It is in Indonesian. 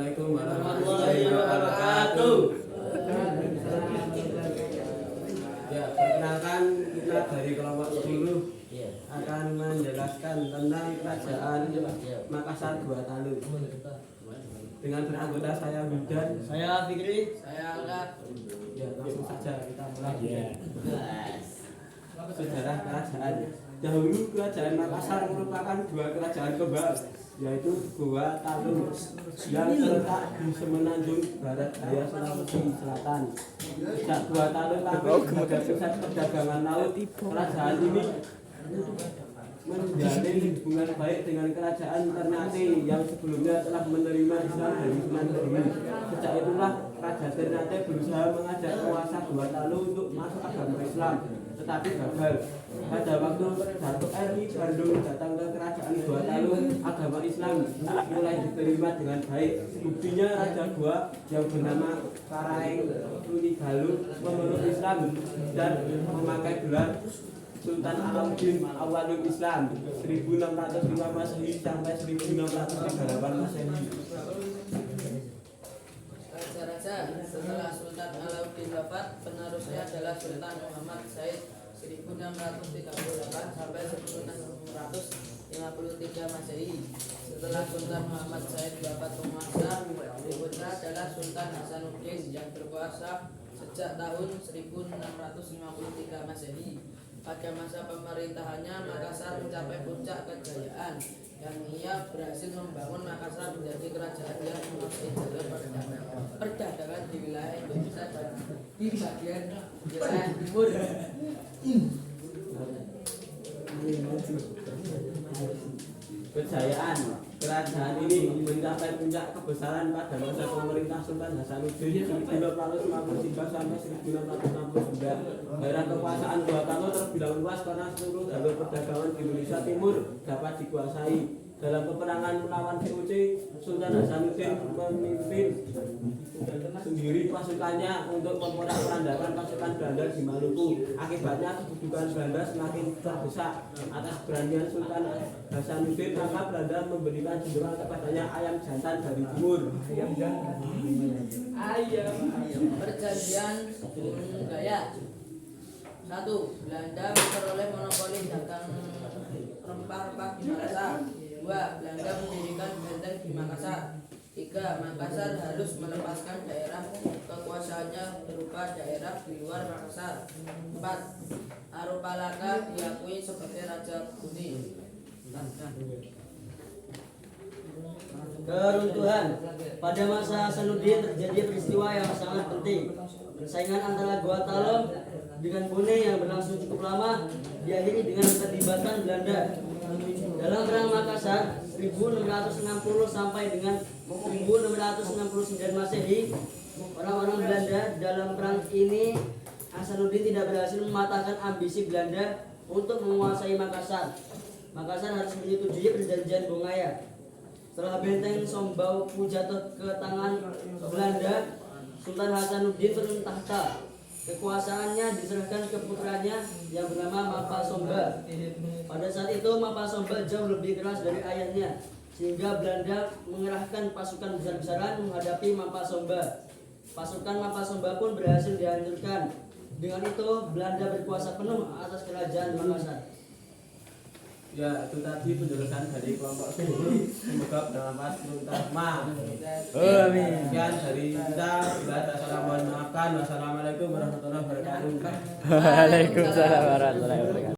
Assalamualaikum warahmatullahi wabarakatuh. Ya, perkenalkan kita dari kelompok 10 akan menjelaskan tentang kerajaan Makassar Dua Talu. Dengan beranggota saya Wildan, Saya Fikri, Saya Angkat. ya langsung saja kita mulai. Sejarah kerajaan. Dahulu kerajaan Makassar merupakan dua kerajaan kembar, yaitu Dua Talu yang terletak di semenanjung barat daya Sulawesi Selatan. Sejak Dua Talu lahir sebagai pusat perdagangan laut, kerajaan ini menjalin hubungan baik dengan kerajaan Ternate yang sebelumnya telah menerima Islam dari Sunan Kudus. Sejak itulah Raja Ternate berusaha mengajak penguasa Dua Talu untuk masuk agama Islam, tetapi gagal. Pada waktu Datuk RI Bandung datang ke kerajaan Dua Talu, agama Islam mulai diterima dengan baik. Buktinya Raja Dua yang bernama Karaeng Tunigalu memeluk Islam dan memakai gelar Sultan Alauddin Awalul Islam 1605 Masehi sampai 1638 Masehi. Raja-raja setelah Sultan Alauddin wafat, penerusnya adalah Sultan Muhammad Said 1638 sampai 1653 Masehi. Setelah Sultan Muhammad Said wafat penguasa, berikutnya adalah Sultan Hasanuddin yang berkuasa sejak tahun 1653 Masehi. Pada masa pemerintahannya, Makassar mencapai puncak kejayaan yang ia berhasil membangun Makassar menjadi kerajaan yang menguasai jalur perdagangan di wilayah Indonesia dan di bagian wilayah timur. Kejayaan kerajaan ini mencapai puncak kebesaran pada masa pemerintah Sultan Hasanuddin 1653 sampai 1669. Daerah kekuasaan Dua Talu terbilang luas karena seluruh jalur perdagangan di Indonesia Timur dapat dikuasai. Dalam peperangan melawan VOC, Sultan Hasanuddin memimpin sendiri pasukannya untuk memporak-porandakan pasukan Belanda di Maluku. Akibatnya kedudukan Belanda semakin terdesak. Atas keberanian Sultan Hasanuddin, maka Belanda memberikan jendela kepadanya ayam jantan dari timur. Perjanjian Gaya. 1. Belanda memperoleh monopoli dagang rempah-rempah di Makassar. 2. Belanda mendirikan benteng di Makassar. 3. Makassar harus melepaskan daerah kekuasaannya berupa daerah di luar Makassar. 4. Arupalaka diakui sebagai Raja Buni. keruntuhan. Pada masa Hasanuddin terjadi peristiwa yang sangat penting. Persaingan antara Dua Talu dengan Bone yang berlangsung cukup lama diakhiri dengan keterlibatan Belanda. Dalam perang Makassar 1660 sampai dengan 1669 Masehi, orang-orang Belanda dalam perang ini Hasanuddin tidak berhasil mematahkan ambisi Belanda untuk menguasai Makassar. Makassar harus menyetujui perjanjian Bongaya. Setelah benteng Sombauku jatuh ke tangan Belanda, Sultan Hasanuddin turun tahta. Kekuasaannya diserahkan ke putranya yang bernama Mapa Somba. Pada saat itu Mapa Somba jauh lebih keras dari ayahnya, sehingga Belanda mengerahkan pasukan besar-besaran menghadapi Mapa Somba. Pasukan Mapa Somba pun berhasil dihancurkan. Dengan itu Belanda berkuasa penuh atas kerajaan Makassar. Ya, itu tadi penjelasan dari kelompok 10. Semoga bermanfaat tuntas. Amin. Sekian dari kita. Bila ada salah mohon maafkan. Wassalamualaikum warahmatullahi wabarakatuh. Waalaikumsalam warahmatullahi wabarakatuh.